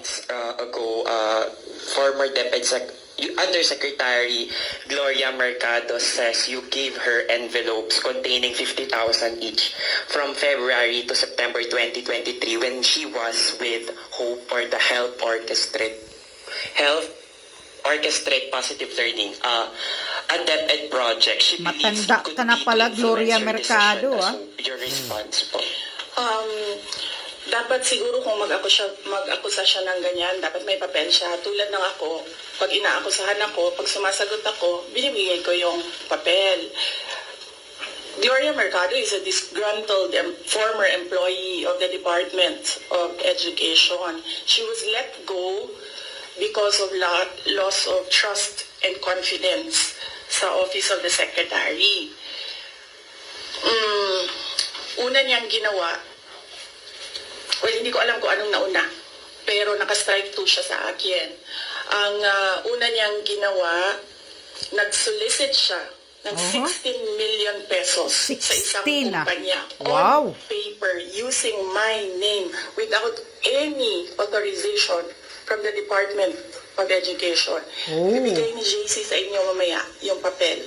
months ago, former Undersecretary Gloria Mercado says you gave her envelopes containing 50,000 each from February to September 2023 when she was with Hope or the Health Orchestrate Positive Learning, a DepEd project. She believes matanda ka na pala, Gloria Mercado. Your response po. Dapat siguro kung mag-akusa siya ng ganyan, dapat may papel siya. Tulad ng ako, pag inaakusahan ako, pag sumasagot ako, binibigay ko yung papel. Gloria Mercado is a disgruntled former employee of the Department of Education. She was let go because of loss of trust and confidence sa Office of the Secretary. Una niyang ginawa, well, hindi ko alam kung anong nauna, pero naka-strike 2 siya sa akin. Ang una niyang ginawa, nag-solicit siya ng 16 million pesos sa isang kumpanya. Wow. On paper, using my name, without any authorization from the Department of Education. Ibigay ni JC sa inyo mamaya yung papel.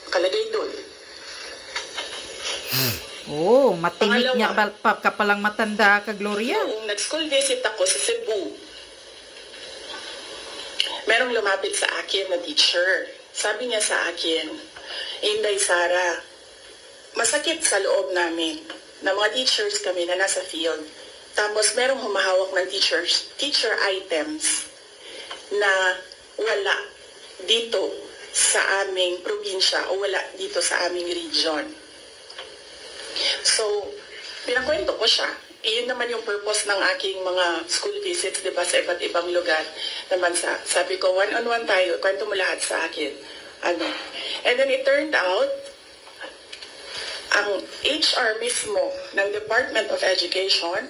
Kalagay doon. Matinik niya ka palang matanda ka, Gloria. Noong nag-school visit ako sa Cebu, merong lumapit sa akin na teacher. Sabi niya sa akin, Inday Sara, masakit sa loob namin na mga teachers kami na nasa field. Tapos merong humahawak ng teacher items na wala dito sa aming probinsya o wala dito sa aming region. So, pinakwento ko siya. Iyon naman yung purpose ng aking mga school visits, diba, sa iba't ibang lugar naman sabi ko, one-on-one tayo, kwento mo lahat sa akin. And then it turned out, ang HR mismo ng Department of Education,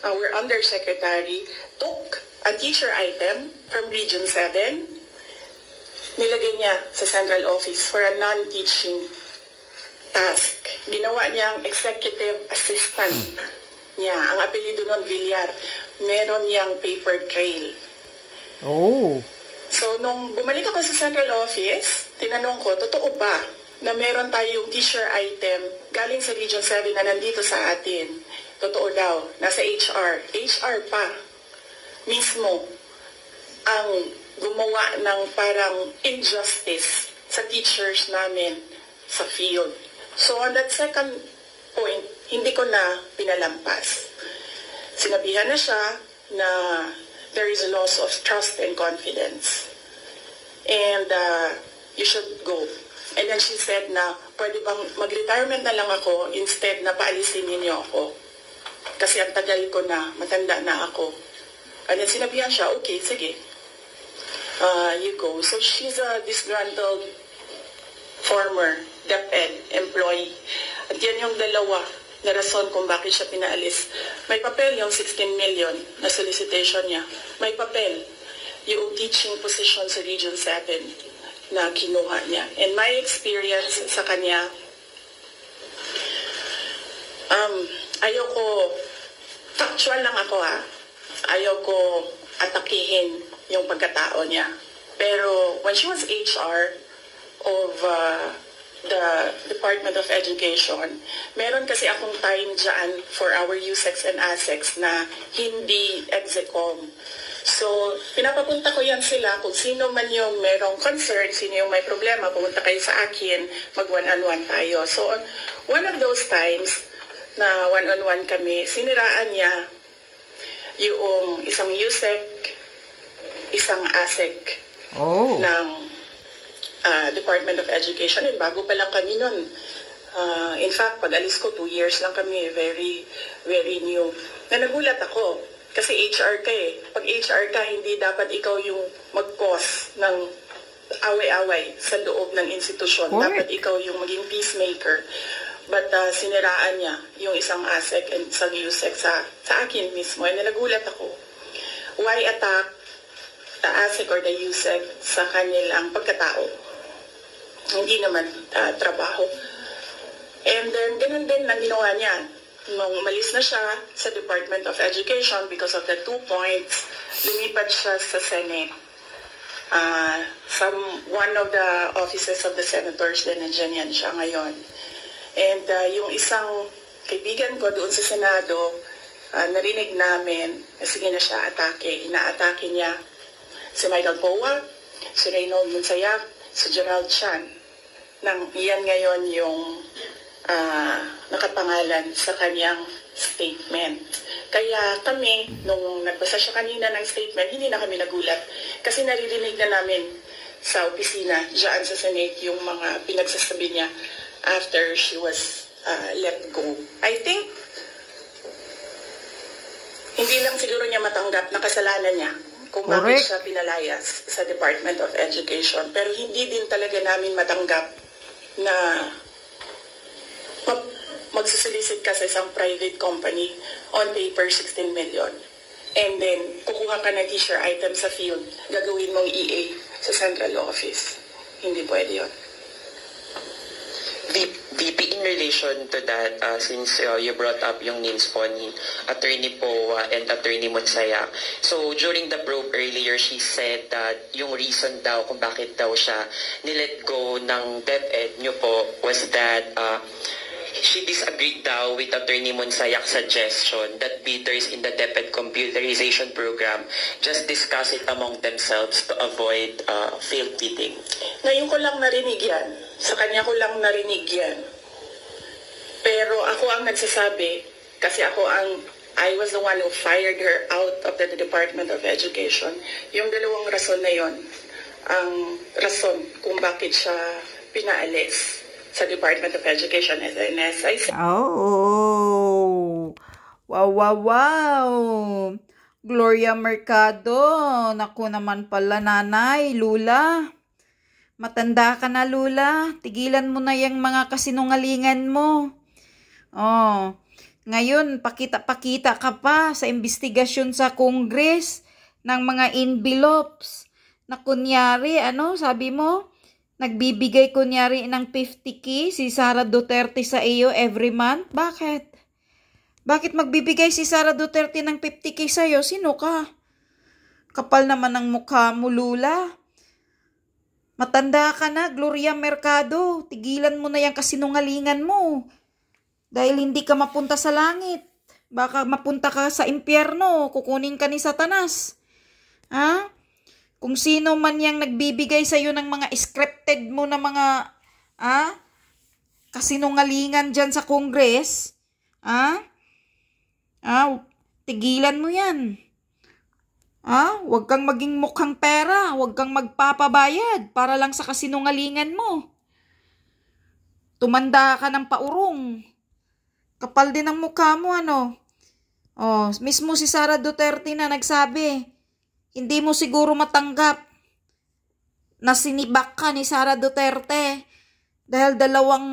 our Undersecretary, took a teacher item from Region 7, nilagay niya sa central office for a non-teaching task. Ginawa niyang executive assistant niya. Ang apelido nun, Villar. Meron niyang paper trail. So, nung bumalik ako sa central office, tinanong ko, totoo ba na meron tayong teacher item galing sa Region 7 na nandito sa atin? Totoo daw. Nasa HR. HR pa. Mismo ang gumawa ng parang injustice sa teachers namin sa field. So, on that second point, hindi ko na pinalampas. Sinabihan na siya na there is a loss of trust and confidence. And you should go. And then she said na, pwede bang mag-retirement na lang ako instead na paalisin ninyo ako. Kasi ang tagal ko na, matanda na ako. And then sinabihan siya, okay, sige. You go. So she's a disgruntled former DepEd employee. At yan yung dalawa na rason kung bakit siya pinaalis. May papel yung 16 million na solicitation niya. May papel yung teaching position sa Region 7 na kinuha niya. And my experience sa kanya, ayoko, factual lang ako ayoko atakihin yung pagkatao niya. Pero when she was HR of the Department of Education, meron kasi akong time dyan for our USEX and ASEX na hindi execom. So, pinapapunta ko yan sila kung sino man yung merong concern, sino yung may problema, pumunta kayo sa akin, mag one-on-one tayo. So, one of those times na one-on-one kami, siniraan niya yung isang USEC, isang ASEC ng Department of Education. And bago pa lang kami nun. In fact, pag alis ko, 2 years lang kami, very, very new. Na nagulat ako. Kasi HR ka eh. Pag HR ka, hindi dapat ikaw yung mag-cause ng away-away sa loob ng institusyon. Dapat ikaw yung maging peacemaker. But siniraan niya yung isang ASEC and isang USEC sa akin mismo. And nagulat ako. Why attack the ASEC or the USEC sa kanilang pagkatao? Hindi naman trabaho. And then, ganun din ang ginawa niya. Nung umalis na siya sa Department of Education because of the 2 points lumipat siya sa Senate. One of the offices of the senators din, nandiyan yan siya ngayon. And yung isang kaibigan ko doon sa Senado, narinig namin, sige na siya atake. Inaatake niya si Michael Poa, si Reynold Monsayak, si Gerald Chan. Yan ngayon yung nakapangalan sa kanyang statement. Kaya kami, nung nagbasa siya kanina ng statement, hindi na kami nagulat. Kasi naririnig na namin sa opisina, dyan sa Senate, yung mga pinagsasabi niya after she was let go. I think, hindi lang siguro niya matanggap na kasalanan niya kung bakit siya pinalayas sa Department of Education. Pero hindi din talaga namin matanggap na magsusolisit ka sa isang private company on paper 16 million. And then, kukuha ka ng teacher item sa field, gagawin mong EA sa central office. Hindi pwede yun. VP, in relation to that, since you brought up yung names po ni Attorney Poa and Attorney Monsayak, so during the probe earlier, she said that yung reason daw kung bakit daw siya nilet go ng DepEd nyo po was that she disagreed daw with Attorney Monsayak's suggestion that bidders in the DepEd computerization program just discuss it among themselves to avoid failed bidding. Ngayon ko lang narinig yan. Sa kanya ko lang narinig yan. Pero ako ang nagsasabi, kasi I was the one who fired her out of the Department of Education. Yung dalawang rason na yon, ang rason kung bakit siya pinaalis sa Department of Education. And as I said, Oh! Wow! Gloria Mercado. Naku naman pala, nanay, Lula. Matanda ka na, Lula. Tigilan mo na yung mga kasinungalingan mo. Oh, ngayon, pakita ka pa sa investigasyon sa Congress ng mga envelopes na kunyari, sabi mo? Nagbibigay kunyari ng 50K si Sara Duterte sa iyo every month? Bakit? Bakit magbibigay si Sara Duterte ng 50K sa iyo? Sino ka? Kapal naman ang mukha mo, Lula. Matanda ka na, Gloria Mercado. Tigilan mo na yung kasinungalingan mo. Dahil hindi ka mapunta sa langit. Baka mapunta ka sa impyerno. Kukunin ka ni Satanas. Ha? Kung sino man yang nagbibigay sa iyo ng mga scripted mo na mga kasinungalingan dyan sa Congress, tigilan mo yan. Huwag kang maging mukhang pera, huwag kang magpapabayad para lang sa kasinungalingan mo. Tumanda ka ng paurong. Kapal din ang mukha mo, mismo si Sara Duterte na nagsabi, hindi mo siguro matanggap na sinibak ka ni Sara Duterte dahil dalawang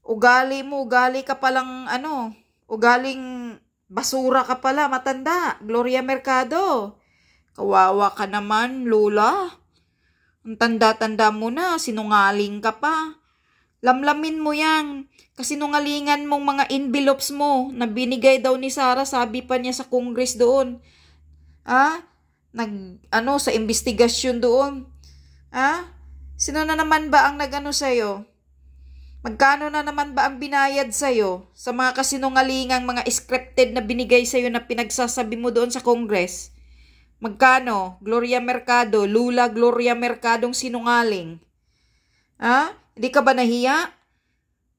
ugali ka palang ugaling basura ka pala, matanda, Gloria Mercado. Kawawa ka naman, Lula. Ang tanda-tanda mo na, sinungaling ka pa. Lamlamin mo yan. Kasinungalingan mong mga envelopes mo na binigay daw ni Sara, sabi pa niya sa Congress doon. Sa investigasyon doon. Sino na naman ba ang nagano sa'yo? Magkano na naman ba ang binayad sa'yo sa mga kasinungalingang mga scripted na binigay sa'yo na pinagsasabi mo doon sa Congress? Magkano? Gloria Mercado, Lula Gloria Mercadong sinungaling. Hindi ka ba nahiya?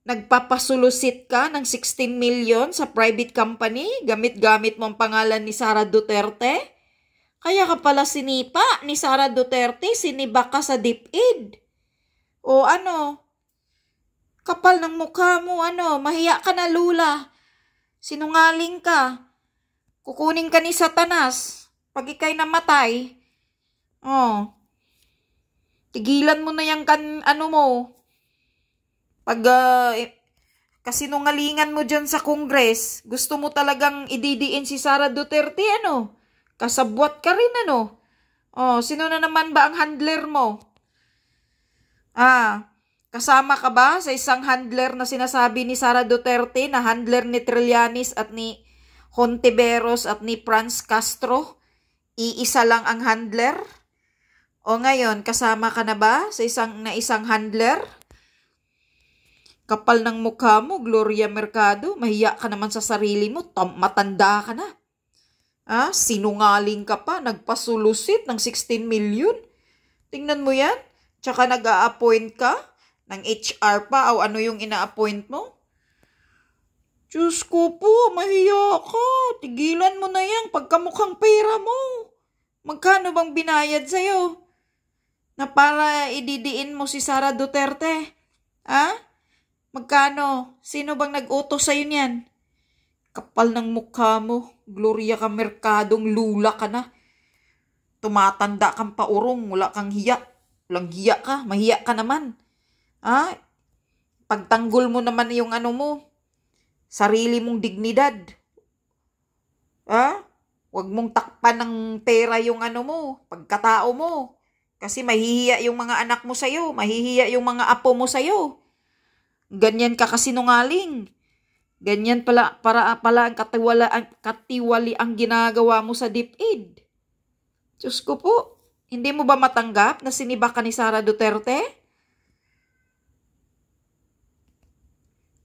Nagpapasulusit ka ng 16 million sa private company? Gamit-gamit mo ang pangalan ni Sara Duterte? Kaya ka pala sinipa ni Sara Duterte, siniba ka sa DepEd. O kapal ng mukha mo, mahiya ka na, Lula. Sinungaling ka. Kukunin ka ni Satanas pag ikay namatay. Tigilan mo na yung mo. Pag kasinungalingan mo dyan sa Congress, gusto mo talagang ididiin si Sara Duterte, kasabwat ka rin, sino na naman ba ang handler mo? Kasama ka ba sa isang handler na sinasabi ni Sara Duterte na handler ni Trillanes at ni Hontiveros at ni Franz Castro, iisa lang ang handler? O ngayon, kasama ka na ba sa isang handler? Kapal ng mukha mo, Gloria Mercado. Mahiya ka naman sa sarili mo. Matanda ka na. Sinungaling ka pa. Nagpasulusit ng 16 million. Tingnan mo yan. Tsaka nag-a-appoint ka ng HR pa o ano yung ina-appoint mo. Diyos ko po, mahiya ka. Tigilan mo na yan pagkamukhang pera mo. Magkano bang binayad sa'yo? Na para ididiin mo si Sara Duterte? Magkano? Sino bang nag-utos sa'yo niyan? Kapal ng mukha mo. Gloria ka Mercadong lula ka na. Tumatanda kang paurong. Wala kang hiya. Walang hiya ka. Mahiya ka naman. Pagtanggol mo naman yung ano mo. Sarili mong dignidad. Huwag mong takpan ng pera yung ano mo. Pagkatao mo. Kasi mahihiya yung mga anak mo sa'yo. Mahihiya yung mga apo mo sa'yo. Ganyan ka kasinungaling. Ganyan pala ang katiwali ang ginagawa mo sa DepEd. Diyos ko po, hindi mo ba matanggap na siniba ka ni Sara Duterte?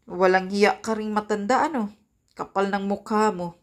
Walang hiya ka ring matanda, Kapal ng mukha mo.